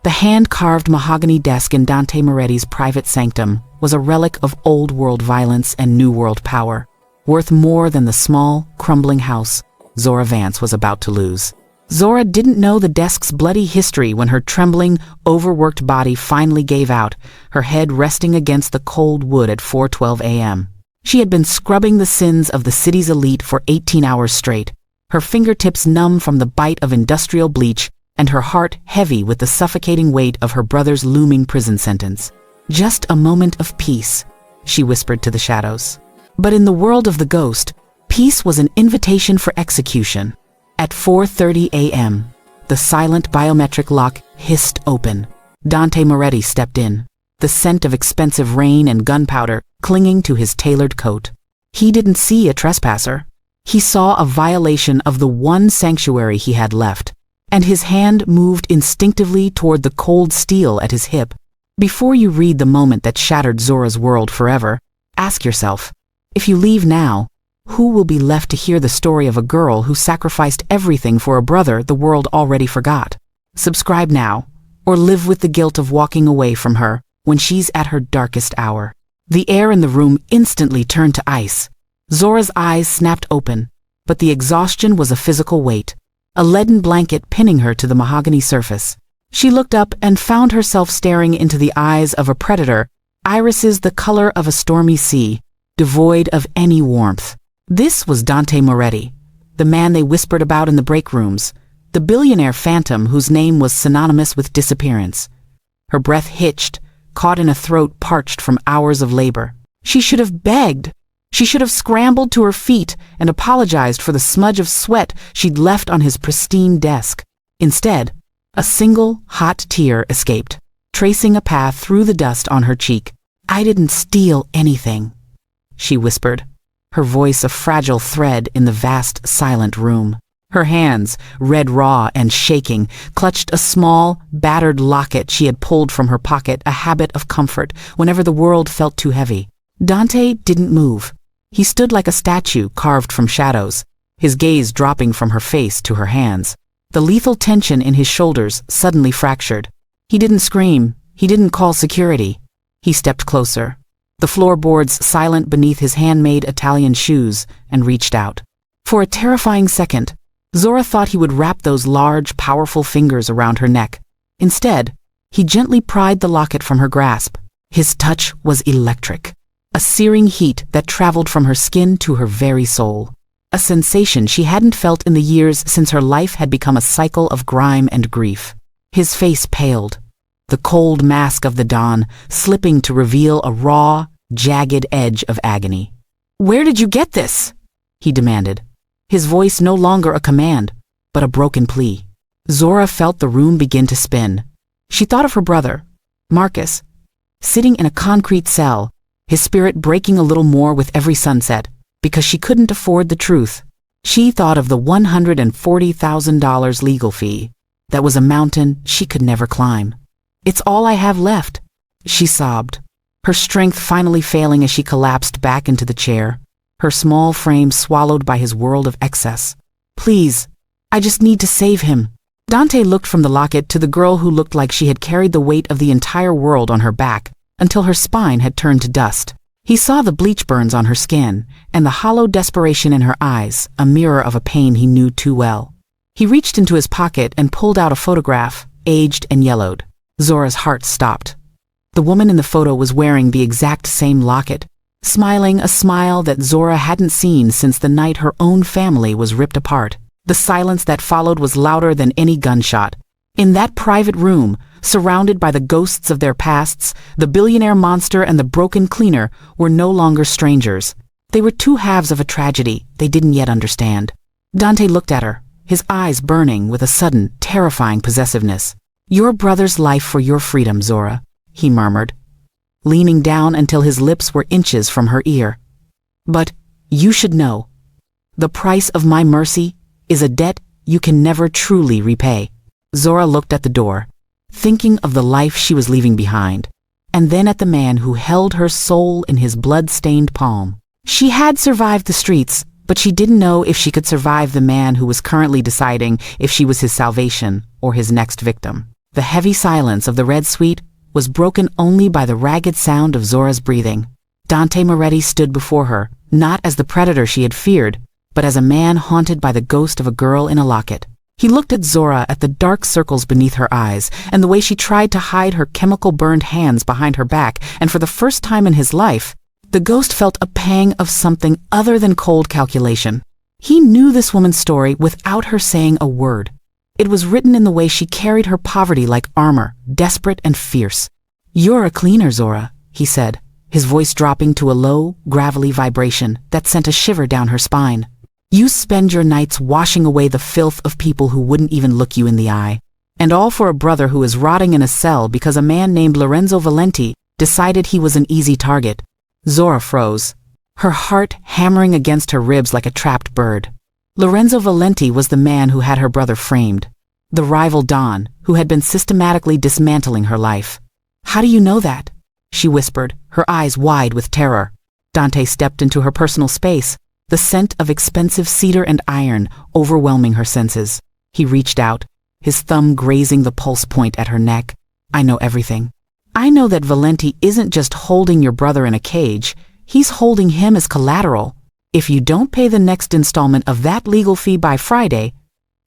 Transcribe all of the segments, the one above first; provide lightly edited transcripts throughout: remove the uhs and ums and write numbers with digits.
The hand-carved mahogany desk in Dante Moretti's private sanctum was a relic of old-world violence and new-world power, worth more than the small, crumbling house Zora Vance was about to lose. Zora didn't know the desk's bloody history when her trembling, overworked body finally gave out, her head resting against the cold wood at 4:12 a.m. She had been scrubbing the sins of the city's elite for 18 hours straight, her fingertips numb from the bite of industrial bleach and her heart heavy with the suffocating weight of her brother's looming prison sentence. "Just a moment of peace," she whispered to the shadows. But in the world of the ghost, peace was an invitation for execution. At 4:30 a.m., the silent biometric lock hissed open. Dante Moretti stepped in, the scent of expensive rain and gunpowder clinging to his tailored coat. He didn't see a trespasser. He saw a violation of the one sanctuary he had left, and his hand moved instinctively toward the cold steel at his hip. Before you read the moment that shattered Zora's world forever, ask yourself, if you leave now, who will be left to hear the story of a girl who sacrificed everything for a brother the world already forgot? Subscribe now, or live with the guilt of walking away from her when she's at her darkest hour. The air in the room instantly turned to ice. Zora's eyes snapped open, but the exhaustion was a physical weight, a leaden blanket pinning her to the mahogany surface. She looked up and found herself staring into the eyes of a predator, irises the color of a stormy sea, devoid of any warmth. This was Dante Moretti, the man they whispered about in the break rooms, the billionaire phantom whose name was synonymous with disappearance. Her breath hitched, caught in a throat parched from hours of labor. She should have begged. She should have scrambled to her feet and apologized for the smudge of sweat she'd left on his pristine desk. Instead, a single, hot tear escaped, tracing a path through the dust on her cheek. "I didn't steal anything," she whispered, her voice a fragile thread in the vast, silent room. Her hands, red raw and shaking, clutched a small, battered locket she had pulled from her pocket, a habit of comfort whenever the world felt too heavy. Dante didn't move. He stood like a statue carved from shadows, his gaze dropping from her face to her hands. The lethal tension in his shoulders suddenly fractured. He didn't scream. He didn't call security. He stepped closer, the floorboards silent beneath his handmade Italian shoes, and reached out. For a terrifying second, Zora thought he would wrap those large, powerful fingers around her neck. Instead, he gently pried the locket from her grasp. His touch was electric, a searing heat that traveled from her skin to her very soul, a sensation she hadn't felt in the years since her life had become a cycle of grime and grief. His face paled, the cold mask of the dawn slipping to reveal a raw, jagged edge of agony. "Where did you get this?" he demanded, his voice no longer a command, but a broken plea. Zora felt the room begin to spin. She thought of her brother, Marcus, sitting in a concrete cell, his spirit breaking a little more with every sunset, because she couldn't afford the truth. She thought of the $140,000 legal fee. That was a mountain she could never climb. "It's all I have left," she sobbed, her strength finally failing as she collapsed back into the chair, her small frame swallowed by his world of excess. "Please, I just need to save him." Dante looked from the locket to the girl who looked like she had carried the weight of the entire world on her back until her spine had turned to dust. He saw the bleach burns on her skin and the hollow desperation in her eyes, a mirror of a pain he knew too well. He reached into his pocket and pulled out a photograph, aged and yellowed. Zora's heart stopped. The woman in the photo was wearing the exact same locket, smiling a smile that Zora hadn't seen since the night her own family was ripped apart. The silence that followed was louder than any gunshot. In that private room, surrounded by the ghosts of their pasts, the billionaire monster and the broken cleaner were no longer strangers. They were two halves of a tragedy they didn't yet understand. Dante looked at her, his eyes burning with a sudden, terrifying possessiveness. "Your brother's life for your freedom, Zora," he murmured, leaning down until his lips were inches from her ear. "But you should know, the price of my mercy is a debt you can never truly repay." Zora looked at the door, thinking of the life she was leaving behind, and then at the man who held her soul in his blood-stained palm. She had survived the streets, but she didn't know if she could survive the man who was currently deciding if she was his salvation or his next victim. The heavy silence of the red suite was broken only by the ragged sound of Zora's breathing. Dante Moretti stood before her, not as the predator she had feared, but as a man haunted by the ghost of a girl in a locket. He looked at Zora, at the dark circles beneath her eyes, and the way she tried to hide her chemical-burned hands behind her back, and for the first time in his life, the ghost felt a pang of something other than cold calculation. He knew this woman's story without her saying a word. It was written in the way she carried her poverty like armor, desperate and fierce. "You're a cleaner, Zora," he said, his voice dropping to a low, gravelly vibration that sent a shiver down her spine. "You spend your nights washing away the filth of people who wouldn't even look you in the eye. And all for a brother who is rotting in a cell because a man named Lorenzo Valenti decided he was an easy target." Zora froze, her heart hammering against her ribs like a trapped bird. Lorenzo Valenti was the man who had her brother framed, the rival Don, who had been systematically dismantling her life. "How do you know that?" she whispered, her eyes wide with terror. Dante stepped into her personal space, the scent of expensive cedar and iron overwhelming her senses. He reached out, his thumb grazing the pulse point at her neck. "I know everything. I know that Valenti isn't just holding your brother in a cage, he's holding him as collateral. If you don't pay the next installment of that legal fee by Friday,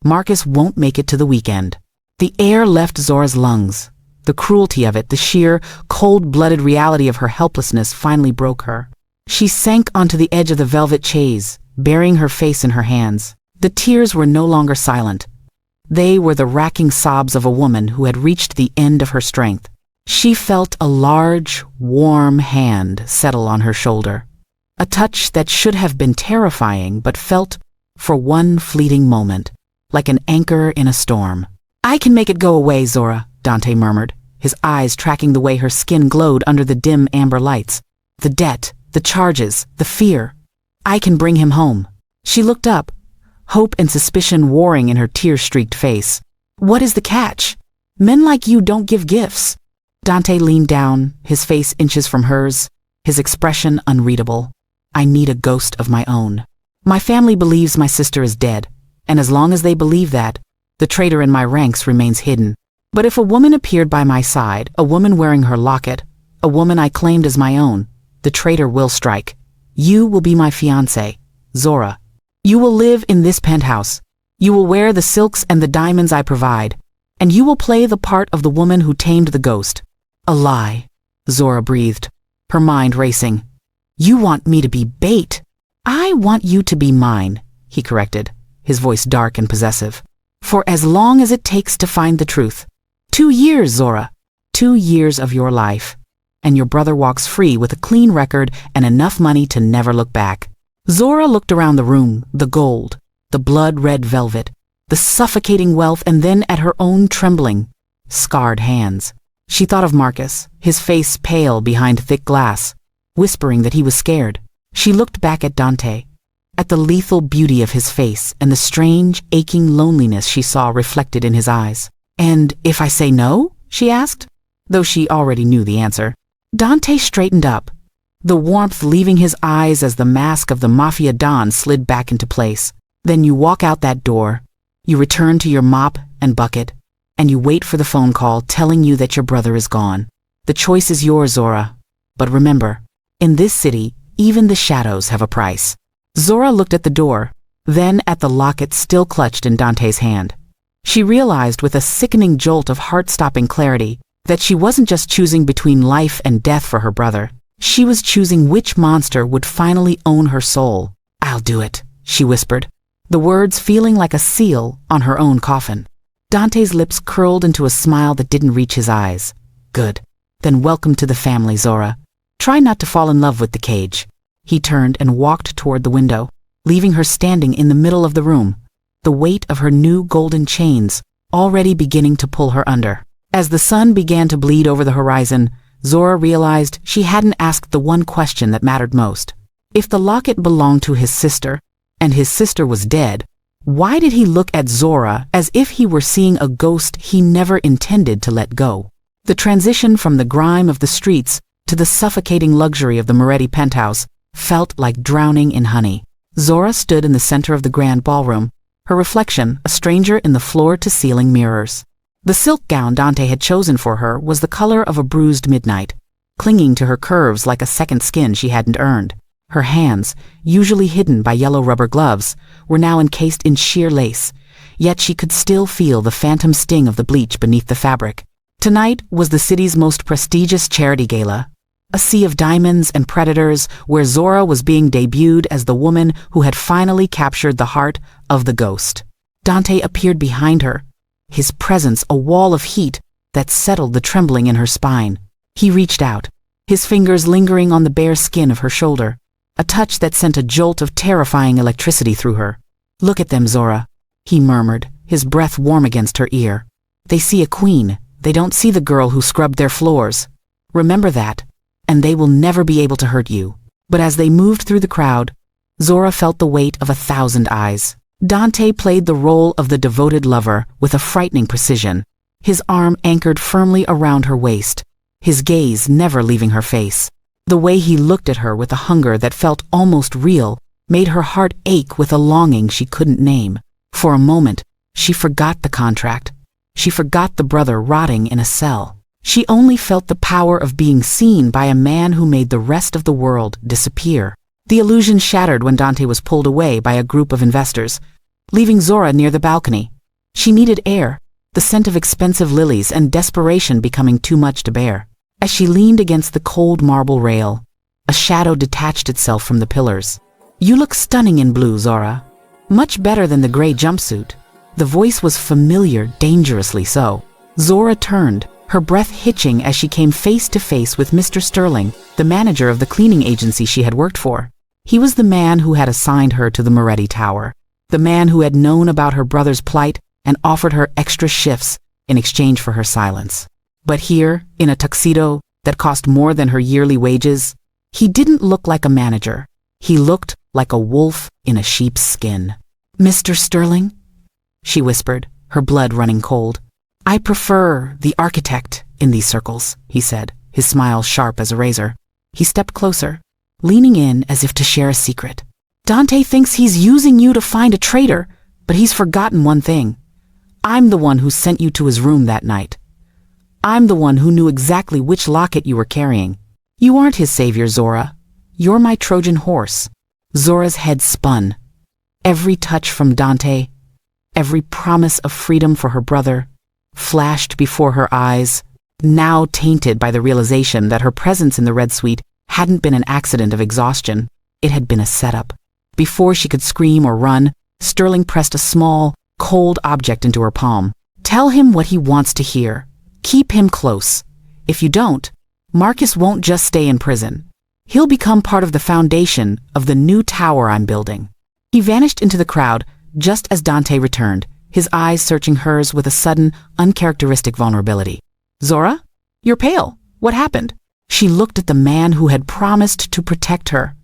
Marcus won't make it to the weekend." The air left Zora's lungs. The cruelty of it, the sheer, cold-blooded reality of her helplessness finally broke her. She sank onto the edge of the velvet chaise, burying her face in her hands. The tears were no longer silent. They were the racking sobs of a woman who had reached the end of her strength. She felt a large, warm hand settle on her shoulder. A touch that should have been terrifying but felt, for one fleeting moment, like an anchor in a storm. "I can make it go away, Zora," Dante murmured, his eyes tracking the way her skin glowed under the dim amber lights. "The debt, the charges, the fear. I can bring him home." She looked up, hope and suspicion warring in her tear-streaked face. "What is the catch? Men like you don't give gifts." Dante leaned down, his face inches from hers, his expression unreadable. "I need a ghost of my own. My family believes my sister is dead, and as long as they believe that, the traitor in my ranks remains hidden. But if a woman appeared by my side, a woman wearing her locket, a woman I claimed as my own, the traitor will strike. You will be my fiancée, Zora. You will live in this penthouse. You will wear the silks and the diamonds I provide, and you will play the part of the woman who tamed the ghost." "A lie," Zora breathed, her mind racing. "You want me to be bait." "I want you to be mine," he corrected, his voice dark and possessive. "For as long as it takes to find the truth. 2 years, Zora. 2 years of your life. And your brother walks free with a clean record and enough money to never look back." Zora looked around the room, the gold, the blood-red velvet, the suffocating wealth, and then at her own trembling, scarred hands. She thought of Marcus, his face pale behind thick glass, whispering that he was scared. She looked back at Dante, at the lethal beauty of his face and the strange, aching loneliness she saw reflected in his eyes. "And if I say no?" she asked, though she already knew the answer. Dante straightened up, the warmth leaving his eyes as the mask of the Mafia Don slid back into place. "Then you walk out that door, you return to your mop and bucket, and you wait for the phone call telling you that your brother is gone. The choice is yours, Zora. But remember, in this city, even the shadows have a price." Zora looked at the door, then at the locket still clutched in Dante's hand. She realized with a sickening jolt of heart-stopping clarity that she wasn't just choosing between life and death for her brother. She was choosing which monster would finally own her soul. "I'll do it," she whispered, the words feeling like a seal on her own coffin. Dante's lips curled into a smile that didn't reach his eyes. "Good. Then welcome to the family, Zora. Try not to fall in love with the cage." He turned and walked toward the window, leaving her standing in the middle of the room, the weight of her new golden chains already beginning to pull her under. As the sun began to bleed over the horizon, Zora realized she hadn't asked the one question that mattered most. If the locket belonged to his sister, and his sister was dead, why did he look at Zora as if he were seeing a ghost he never intended to let go? The transition from the grime of the streets to the suffocating luxury of the Moretti penthouse felt like drowning in honey. Zora stood in the center of the grand ballroom, her reflection a stranger in the floor-to-ceiling mirrors. The silk gown Dante had chosen for her was the color of a bruised midnight, clinging to her curves like a second skin she hadn't earned. Her hands, usually hidden by yellow rubber gloves, were now encased in sheer lace, yet she could still feel the phantom sting of the bleach beneath the fabric. Tonight was the city's most prestigious charity gala, a sea of diamonds and predators where Zora was being debuted as the woman who had finally captured the heart of the ghost. Dante appeared behind her, his presence a wall of heat that settled the trembling in her spine. He reached out, his fingers lingering on the bare skin of her shoulder, a touch that sent a jolt of terrifying electricity through her. "Look at them, Zora," he murmured, his breath warm against her ear. "They see a queen. They don't see the girl who scrubbed their floors. Remember that, and they will never be able to hurt you." But as they moved through the crowd, Zora felt the weight of 1,000 eyes. Dante played the role of the devoted lover with a frightening precision, his arm anchored firmly around her waist, his gaze never leaving her face. The way he looked at her with a hunger that felt almost real made her heart ache with a longing she couldn't name. For a moment, she forgot the contract. She forgot the brother rotting in a cell. She only felt the power of being seen by a man who made the rest of the world disappear. The illusion shattered when Dante was pulled away by a group of investors, leaving Zora near the balcony. She needed air, the scent of expensive lilies and desperation becoming too much to bear. As she leaned against the cold marble rail, a shadow detached itself from the pillars. "You look stunning in blue, Zora. Much better than the gray jumpsuit." The voice was familiar, dangerously so. Zora turned, her breath hitching as she came face to face with Mr. Sterling, the manager of the cleaning agency she had worked for. He was the man who had assigned her to the Moretti Tower, the man who had known about her brother's plight and offered her extra shifts in exchange for her silence. But here, in a tuxedo that cost more than her yearly wages, he didn't look like a manager. He looked like a wolf in a sheep's skin. "Mr. Sterling?" she whispered, her blood running cold. "I prefer the architect in these circles," he said, his smile sharp as a razor. He stepped closer, leaning in as if to share a secret. "Dante thinks he's using you to find a traitor, but he's forgotten one thing. I'm the one who sent you to his room that night. I'm the one who knew exactly which locket you were carrying. You aren't his savior, Zora. You're my Trojan horse." Zora's head spun. Every touch from Dante, every promise of freedom for her brother, flashed before her eyes, now tainted by the realization that her presence in the Red Suite hadn't been an accident of exhaustion. It had been a setup. Before she could scream or run, Sterling pressed a small, cold object into her palm. "Tell him what he wants to hear. Keep him close. If you don't, Marcus won't just stay in prison. He'll become part of the foundation of the new tower I'm building." He vanished into the crowd just as Dante returned, his eyes searching hers with a sudden, uncharacteristic vulnerability. "Zora? You're pale. What happened?" She looked at the man who had promised to protect her,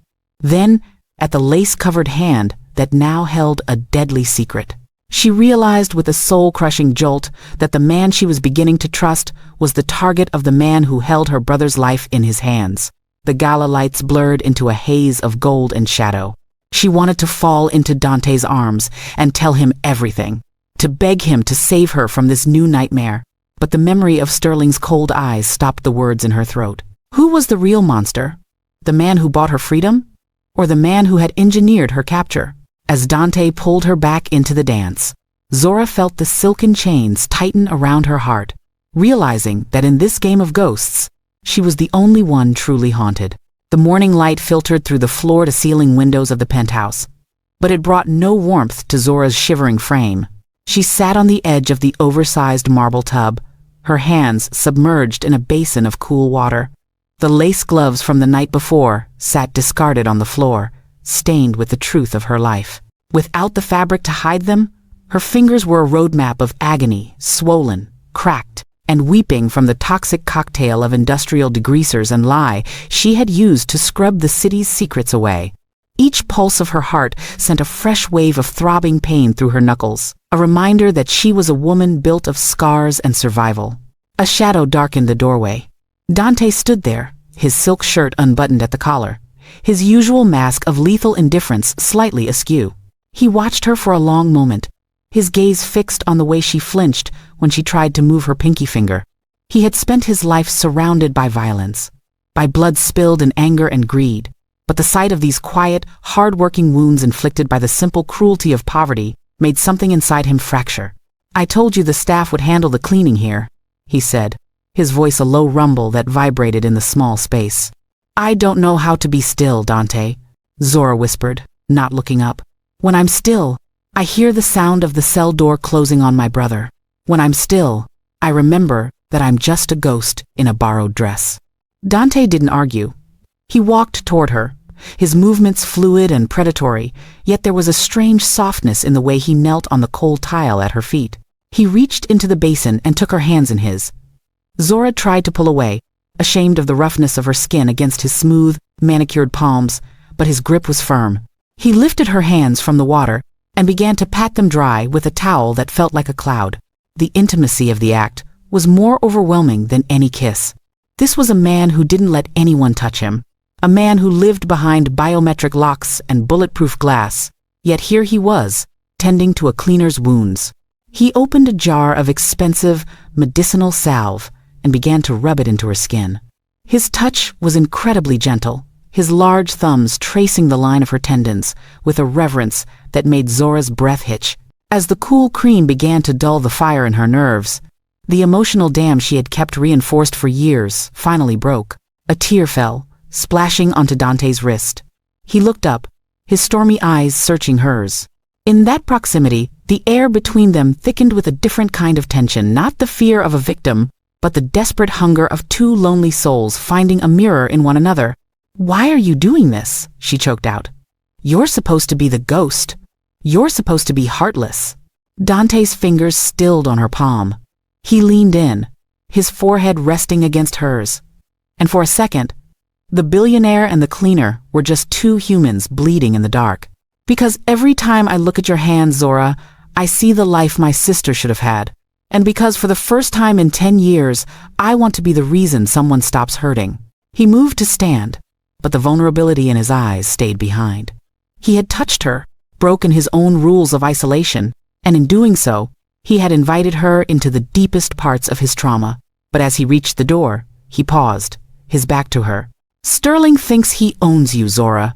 then at the lace-covered hand that now held a deadly secret. She realized with a soul-crushing jolt that the man she was beginning to trust was the target of the man who held her brother's life in his hands. The gala lights blurred into a haze of gold and shadow. She wanted to fall into Dante's arms and tell him everything, to beg him to save her from this new nightmare. But the memory of Sterling's cold eyes stopped the words in her throat. Who was the real monster? The man who bought her freedom? Or the man who had engineered her capture? As Dante pulled her back into the dance, Zora felt the silken chains tighten around her heart, realizing that in this game of ghosts, she was the only one truly haunted. The morning light filtered through the floor-to-ceiling windows of the penthouse, but it brought no warmth to Zora's shivering frame. She sat on the edge of the oversized marble tub, her hands submerged in a basin of cool water. The lace gloves from the night before sat discarded on the floor, stained with the truth of her life. Without the fabric to hide them, her fingers were a roadmap of agony, swollen, cracked, and weeping from the toxic cocktail of industrial degreasers and lie she had used to scrub the city's secrets away. Each pulse of her heart sent a fresh wave of throbbing pain through her knuckles, a reminder that she was a woman built of scars and survival. A shadow darkened the doorway. Dante stood there, his silk shirt unbuttoned at the collar, his usual mask of lethal indifference slightly askew. He watched her for a long moment, his gaze fixed on the way she flinched when she tried to move her pinky finger. He had spent his life surrounded by violence, by blood spilled in anger and greed, but the sight of these quiet, hard-working wounds inflicted by the simple cruelty of poverty made something inside him fracture. "I told you the staff would handle the cleaning here," he said, his voice a low rumble that vibrated in the small space. "I don't know how to be still, Dante," Zora whispered, not looking up. "When I'm still, I hear the sound of the cell door closing on my brother. When I'm still, I remember that I'm just a ghost in a borrowed dress." Dante didn't argue. He walked toward her, his movements fluid and predatory, yet there was a strange softness in the way he knelt on the cold tile at her feet. He reached into the basin and took her hands in his. Zora tried to pull away, ashamed of the roughness of her skin against his smooth, manicured palms, but his grip was firm. He lifted her hands from the water and began to pat them dry with a towel that felt like a cloud. The intimacy of the act was more overwhelming than any kiss. This was a man who didn't let anyone touch him, a man who lived behind biometric locks and bulletproof glass, yet here he was, tending to a cleaner's wounds. He opened a jar of expensive, medicinal salve and began to rub it into her skin. His touch was incredibly gentle, his large thumbs tracing the line of her tendons with a reverence that made Zora's breath hitch. As the cool cream began to dull the fire in her nerves, the emotional dam she had kept reinforced for years finally broke. A tear fell, splashing onto Dante's wrist. He looked up, his stormy eyes searching hers. In that proximity, the air between them thickened with a different kind of tension, not the fear of a victim, but the desperate hunger of two lonely souls finding a mirror in one another. "Why are you doing this?" she choked out. "You're supposed to be the ghost. You're supposed to be heartless." Dante's fingers stilled on her palm. He leaned in, his forehead resting against hers. And for a second, the billionaire and the cleaner were just two humans bleeding in the dark. "Because every time I look at your hands, Zora, I see the life my sister should have had. And because for the first time in 10 years, I want to be the reason someone stops hurting." He moved to stand, but the vulnerability in his eyes stayed behind. He had touched her, broken his own rules of isolation, and in doing so, he had invited her into the deepest parts of his trauma. But as he reached the door, he paused, his back to her. "Sterling thinks he owns you, Zora.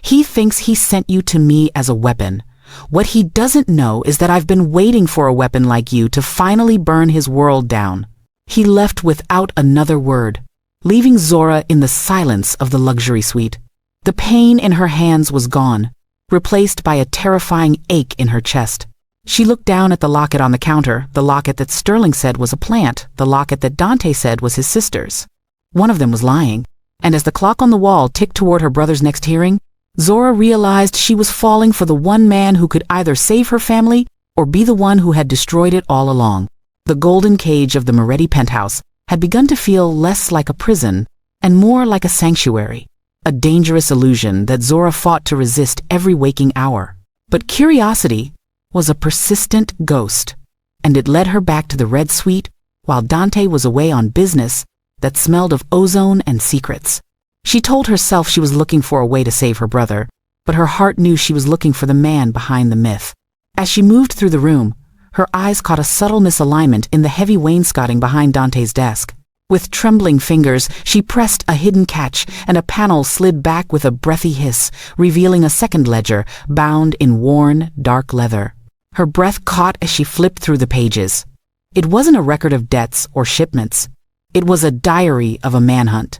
He thinks he sent you to me as a weapon. What he doesn't know is that I've been waiting for a weapon like you to finally burn his world down." He left without another word, leaving Zora in the silence of the luxury suite. The pain in her hands was gone, replaced by a terrifying ache in her chest. She looked down at the locket on the counter, the locket that Sterling said was a plant, the locket that Dante said was his sister's. One of them was lying, and as the clock on the wall ticked toward her brother's next hearing, Zora realized she was falling for the one man who could either save her family or be the one who had destroyed it all along. The golden cage of the Moretti penthouse had begun to feel less like a prison and more like a sanctuary, a dangerous illusion that Zora fought to resist every waking hour. But curiosity was a persistent ghost, and it led her back to the Red Suite while Dante was away on business that smelled of ozone and secrets. She told herself she was looking for a way to save her brother, but her heart knew she was looking for the man behind the myth. As she moved through the room, her eyes caught a subtle misalignment in the heavy wainscoting behind Dante's desk. With trembling fingers, she pressed a hidden catch, and a panel slid back with a breathy hiss, revealing a second ledger bound in worn, dark leather. Her breath caught as she flipped through the pages. It wasn't a record of debts or shipments. It was a diary of a manhunt.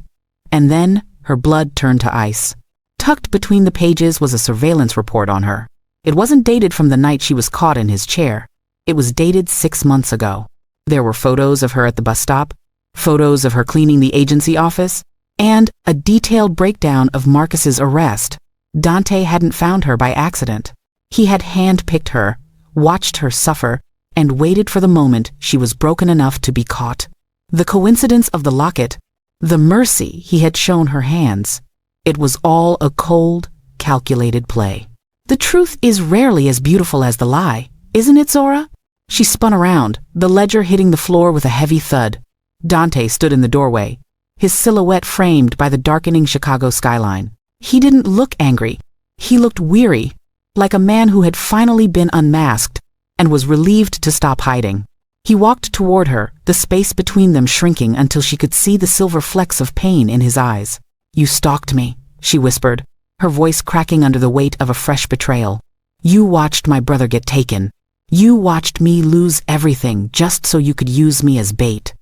And then her blood turned to ice. Tucked between the pages was a surveillance report on her. It wasn't dated from the night she was caught in his chair. It was dated 6 months ago. There were photos of her at the bus stop, photos of her cleaning the agency office, and a detailed breakdown of Marcus's arrest. Dante hadn't found her by accident. He had handpicked her, watched her suffer, and waited for the moment she was broken enough to be caught. The coincidence of the locket, the mercy he had shown her hands, it was all a cold, calculated play. The truth is rarely as beautiful as the lie, isn't it, Zora? She spun around, the ledger hitting the floor with a heavy thud. Dante stood in the doorway, his silhouette framed by the darkening Chicago skyline. He didn't look angry. He looked weary, like a man who had finally been unmasked, and was relieved to stop hiding. He walked toward her, the space between them shrinking until she could see the silver flecks of pain in his eyes. "You stalked me," she whispered, her voice cracking under the weight of a fresh betrayal. "You watched my brother get taken. You watched me lose everything just so you could use me as bait."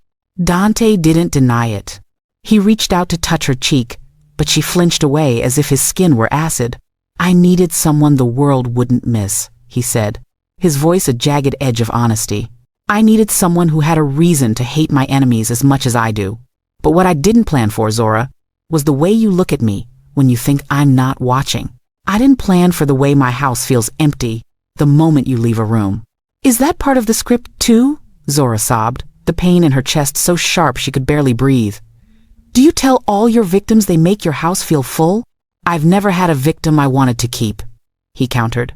Dante didn't deny it. He reached out to touch her cheek, but she flinched away as if his skin were acid. "I needed someone the world wouldn't miss," he said, his voice a jagged edge of honesty. "I needed someone who had a reason to hate my enemies as much as I do. But what I didn't plan for, Zora, was the way you look at me when you think I'm not watching. I didn't plan for the way my house feels empty the moment you leave a room." "Is that part of the script too?" Zora sobbed, the pain in her chest so sharp she could barely breathe. "Do you tell all your victims they make your house feel full?" "I've never had a victim I wanted to keep," he countered,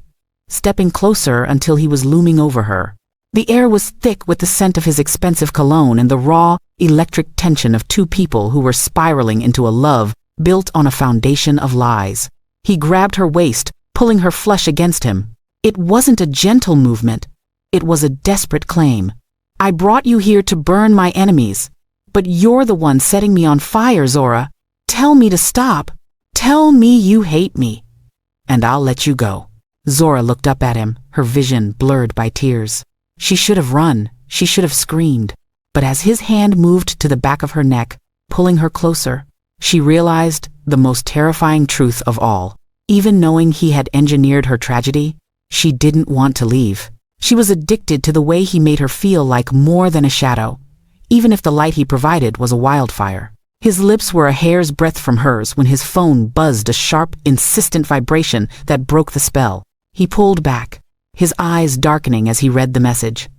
stepping closer until he was looming over her. The air was thick with the scent of his expensive cologne and the raw, electric tension of two people who were spiraling into a love built on a foundation of lies. He grabbed her waist, pulling her flush against him. It wasn't a gentle movement. It was a desperate claim. "I brought you here to burn my enemies, but you're the one setting me on fire, Zora. Tell me to stop. Tell me you hate me, and I'll let you go." Zora looked up at him, her vision blurred by tears. She should have run, she should have screamed, but as his hand moved to the back of her neck, pulling her closer, she realized the most terrifying truth of all. Even knowing he had engineered her tragedy, she didn't want to leave. She was addicted to the way he made her feel like more than a shadow, even if the light he provided was a wildfire. His lips were a hair's breadth from hers when his phone buzzed a sharp, insistent vibration that broke the spell. He pulled back, his eyes darkening as he read the message.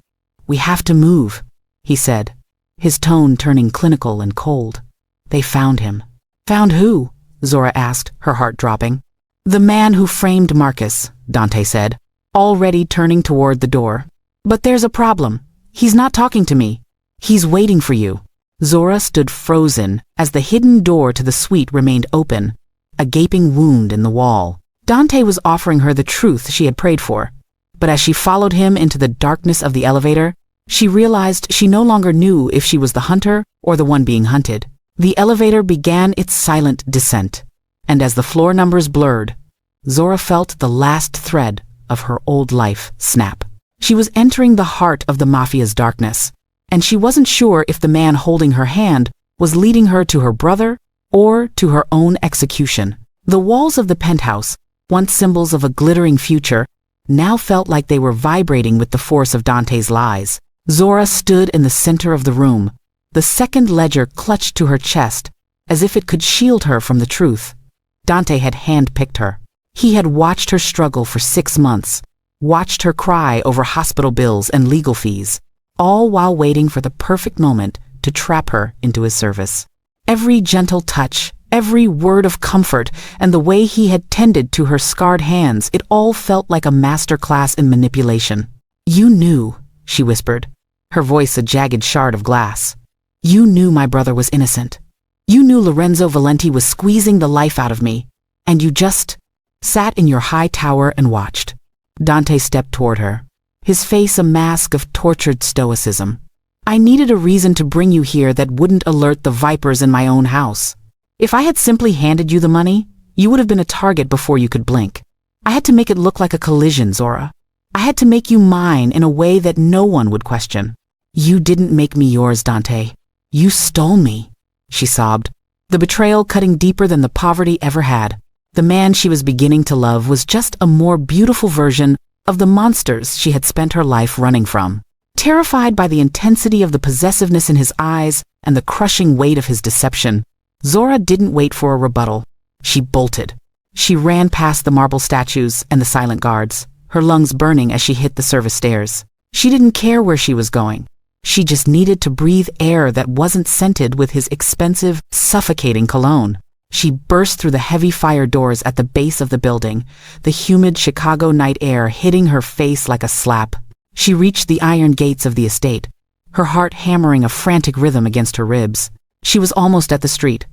"We have to move," he said, his tone turning clinical and cold. "They found him." "Found who?" Zora asked, her heart dropping. "The man who framed Marcus," Dante said, already turning toward the door. "But there's a problem. He's not talking to me. He's waiting for you." Zora stood frozen as the hidden door to the suite remained open, a gaping wound in the wall. Dante was offering her the truth she had prayed for, but as she followed him into the darkness of the elevator, she realized she no longer knew if she was the hunter or the one being hunted. The elevator began its silent descent, and as the floor numbers blurred, Zora felt the last thread of her old life snap. She was entering the heart of the Mafia's darkness, and she wasn't sure if the man holding her hand was leading her to her brother or to her own execution. The walls of the penthouse, once symbols of a glittering future, now felt like they were vibrating with the force of Dante's lies. Zora stood in the center of the room, the second ledger clutched to her chest, as if it could shield her from the truth. Dante had handpicked her. He had watched her struggle for 6 months, watched her cry over hospital bills and legal fees, all while waiting for the perfect moment to trap her into his service. Every gentle touch, every word of comfort, and the way he had tended to her scarred hands, it all felt like a master class in manipulation. "You knew," she whispered, her voice a jagged shard of glass. "You knew my brother was innocent. You knew Lorenzo Valenti was squeezing the life out of me, and you just sat in your high tower and watched." Dante stepped toward her, his face a mask of tortured stoicism. "I needed a reason to bring you here that wouldn't alert the vipers in my own house. If I had simply handed you the money, you would have been a target before you could blink. I had to make it look like a collision, Zora. I had to make you mine in a way that no one would question." "You didn't make me yours, Dante. You stole me," she sobbed, the betrayal cutting deeper than the poverty ever had. The man she was beginning to love was just a more beautiful version of the monsters she had spent her life running from. Terrified by the intensity of the possessiveness in his eyes and the crushing weight of his deception, Zora didn't wait for a rebuttal. She bolted. She ran past the marble statues and the silent guards, her lungs burning as she hit the service stairs. She didn't care where she was going. She just needed to breathe air that wasn't scented with his expensive, suffocating cologne. She burst through the heavy fire doors at the base of the building, the humid Chicago night air hitting her face like a slap. She reached the iron gates of the estate, her heart hammering a frantic rhythm against her ribs. She was almost at the street,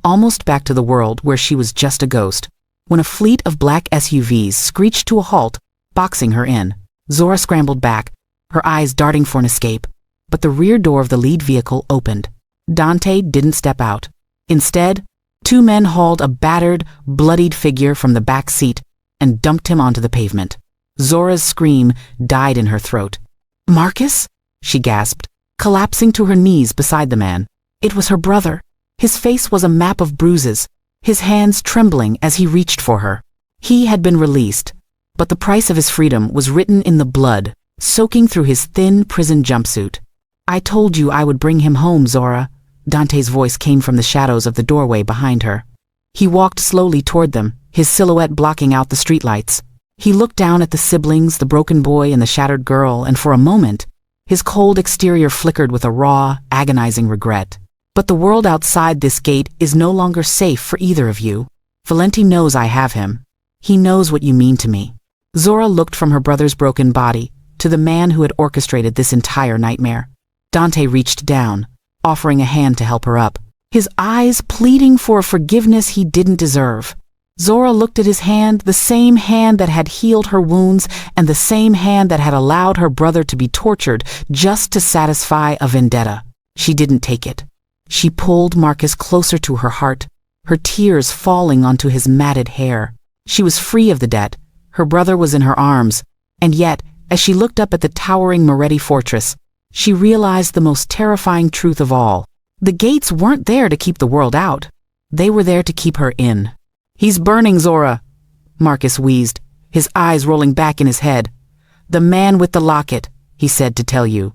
almost back to the world where she was just a ghost, when a fleet of black SUVs screeched to a halt, boxing her in. Zora scrambled back, her eyes darting for an escape, but the rear door of the lead vehicle opened. Dante didn't step out. Instead, two men hauled a battered, bloodied figure from the back seat and dumped him onto the pavement. Zora's scream died in her throat. "Marcus?" she gasped, collapsing to her knees beside the man. It was her brother. His face was a map of bruises, his hands trembling as he reached for her. He had been released, but the price of his freedom was written in the blood, soaking through his thin prison jumpsuit. "I told you I would bring him home, Zora." Dante's voice came from the shadows of the doorway behind her. He walked slowly toward them, his silhouette blocking out the streetlights. He looked down at the siblings, the broken boy and the shattered girl, and for a moment, his cold exterior flickered with a raw, agonizing regret. "But the world outside this gate is no longer safe for either of you. Valenti knows I have him. He knows what you mean to me." Zora looked from her brother's broken body to the man who had orchestrated this entire nightmare. Dante reached down, offering a hand to help her up, his eyes pleading for a forgiveness he didn't deserve. Zora looked at his hand, the same hand that had healed her wounds and the same hand that had allowed her brother to be tortured just to satisfy a vendetta. She didn't take it. She pulled Marcus closer to her heart, her tears falling onto his matted hair. She was free of the debt. Her brother was in her arms, and yet, as she looked up at the towering Moretti fortress, she realized the most terrifying truth of all. The gates weren't there to keep the world out. They were there to keep her in. "He's burning, Zora," Marcus wheezed, his eyes rolling back in his head. "The man with the locket," he said to tell you.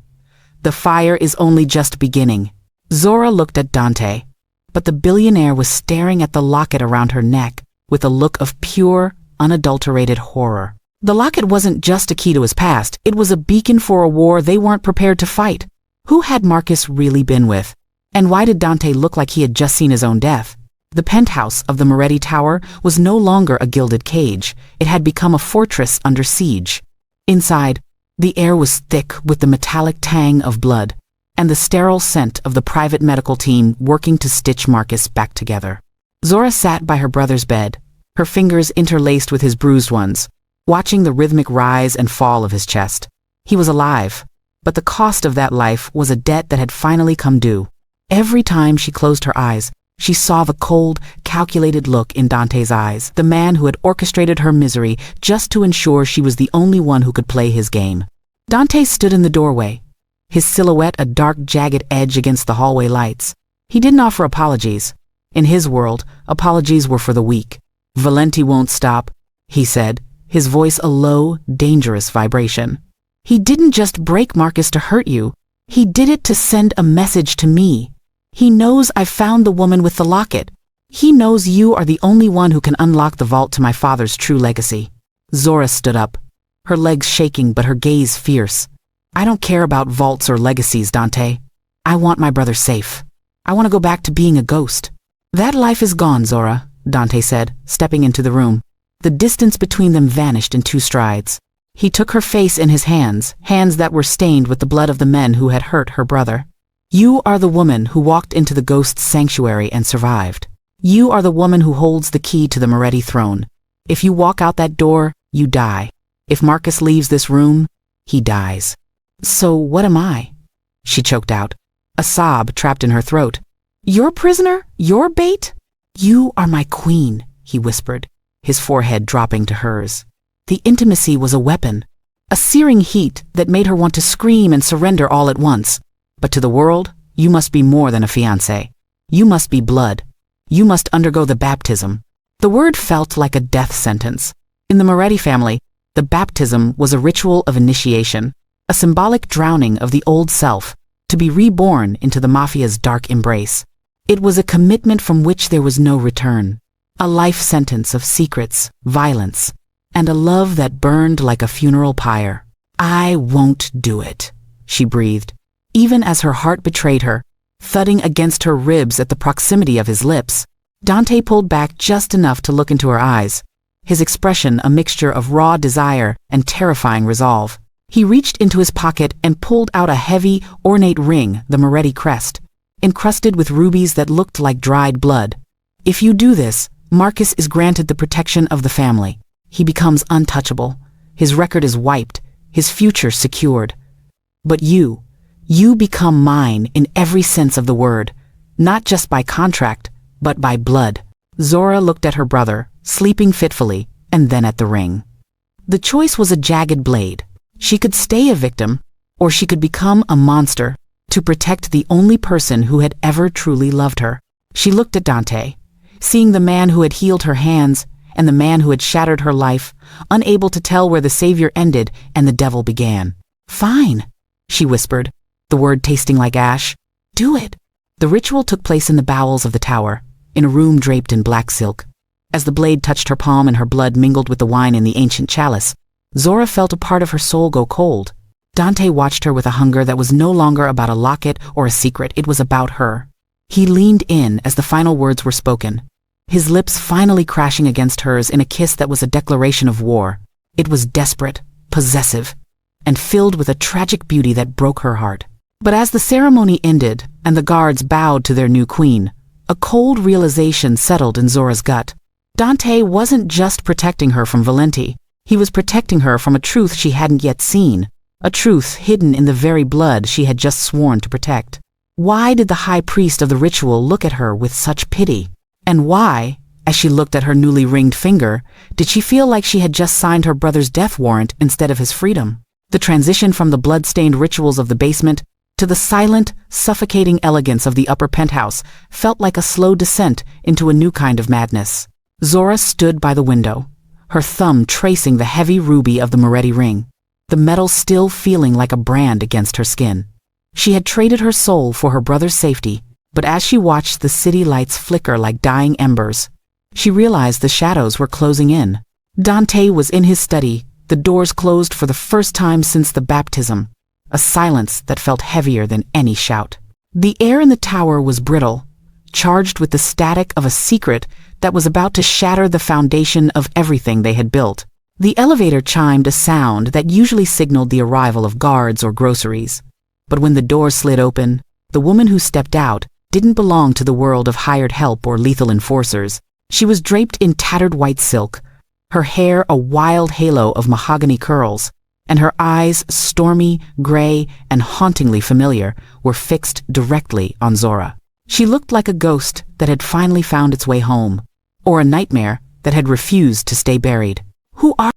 "The fire is only just beginning." Zora looked at Dante, but the billionaire was staring at the locket around her neck with a look of pure, unadulterated horror. The locket wasn't just a key to his past, it was a beacon for a war they weren't prepared to fight. Who had Marcus really been with? And why did Dante look like he had just seen his own death? The penthouse of the Moretti Tower was no longer a gilded cage. It had become a fortress under siege. Inside, the air was thick with the metallic tang of blood and the sterile scent of the private medical team working to stitch Marcus back together. Zora sat by her brother's bed, her fingers interlaced with his bruised ones, watching the rhythmic rise and fall of his chest. He was alive, but the cost of that life was a debt that had finally come due. Every time she closed her eyes, she saw the cold, calculated look in Dante's eyes, the man who had orchestrated her misery just to ensure she was the only one who could play his game. Dante stood in the doorway, his silhouette a dark, jagged edge against the hallway lights. He didn't offer apologies. In his world, apologies were for the weak. "Valenti won't stop," he said, his voice a low, dangerous vibration. "He didn't just break Marcus to hurt you. He did it to send a message to me. He knows I've found the woman with the locket. He knows you are the only one who can unlock the vault to my father's true legacy." Zora stood up, her legs shaking but her gaze fierce. "I don't care about vaults or legacies, Dante. I want my brother safe. I want to go back to being a ghost." "That life is gone, Zora," Dante said, stepping into the room. The distance between them vanished in 2 strides. He took her face in his hands, hands that were stained with the blood of the men who had hurt her brother. "You are the woman who walked into the ghost's sanctuary and survived. You are the woman who holds the key to the Moretti throne. If you walk out that door, you die. If Marcus leaves this room, he dies." "So what am I?" she choked out, a sob trapped in her throat. "Your prisoner? Your bait?" "You are my queen," he whispered, his forehead dropping to hers. The intimacy was a weapon, a searing heat that made her want to scream and surrender all at once. But to the world, you must be more than a fiancé. You must be blood. You must undergo the baptism. The word felt like a death sentence. In the Moretti family, the baptism was a ritual of initiation, a symbolic drowning of the old self, to be reborn into the Mafia's dark embrace. It was a commitment from which there was no return, a life sentence of secrets, violence, and a love that burned like a funeral pyre. "I won't do it," she breathed, even as her heart betrayed her, thudding against her ribs at the proximity of his lips. Dante pulled back just enough to look into her eyes, his expression a mixture of raw desire and terrifying resolve. He reached into his pocket and pulled out a heavy, ornate ring, the Moretti crest, encrusted with rubies that looked like dried blood. "If you do this, Marcus is granted the protection of the family. He becomes untouchable. His record is wiped, his future secured. But you become mine in every sense of the word, not just by contract, but by blood. Zora looked at her brother, sleeping fitfully, and then at the ring. The choice was a jagged blade. She could stay a victim, or she could become a monster to protect the only person who had ever truly loved her. She looked at Dante, seeing the man who had healed her hands and the man who had shattered her life, unable to tell where the savior ended and the devil began. "Fine," she whispered, the word tasting like ash. "Do it." The ritual took place in the bowels of the tower, in a room draped in black silk. As the blade touched her palm and her blood mingled with the wine in the ancient chalice, Zora felt a part of her soul go cold. Dante watched her with a hunger that was no longer about a locket or a secret, it was about her. He leaned in as the final words were spoken, his lips finally crashing against hers in a kiss that was a declaration of war. It was desperate, possessive, and filled with a tragic beauty that broke her heart. But as the ceremony ended and the guards bowed to their new queen, a cold realization settled in Zora's gut. Dante wasn't just protecting her from Valenti, he was protecting her from a truth she hadn't yet seen, a truth hidden in the very blood she had just sworn to protect. Why did the high priest of the ritual look at her with such pity? And why, as she looked at her newly ringed finger, did she feel like she had just signed her brother's death warrant instead of his freedom? The transition from the blood-stained rituals of the basement to the silent, suffocating elegance of the upper penthouse felt like a slow descent into a new kind of madness. Zora stood by the window, her thumb tracing the heavy ruby of the Moretti ring, the metal still feeling like a brand against her skin. She had traded her soul for her brother's safety, but as she watched the city lights flicker like dying embers, she realized the shadows were closing in. Dante was in his study, the doors closed for the first time since the baptism, a silence that felt heavier than any shout. The air in the tower was brittle, charged with the static of a secret that was about to shatter the foundation of everything they had built. The elevator chimed a sound that usually signaled the arrival of guards or groceries. But when the door slid open, the woman who stepped out didn't belong to the world of hired help or lethal enforcers. She was draped in tattered white silk, her hair a wild halo of mahogany curls, and her eyes, stormy, gray, and hauntingly familiar, were fixed directly on Zora. She looked like a ghost that had finally found its way home, or a nightmare that had refused to stay buried. "Who are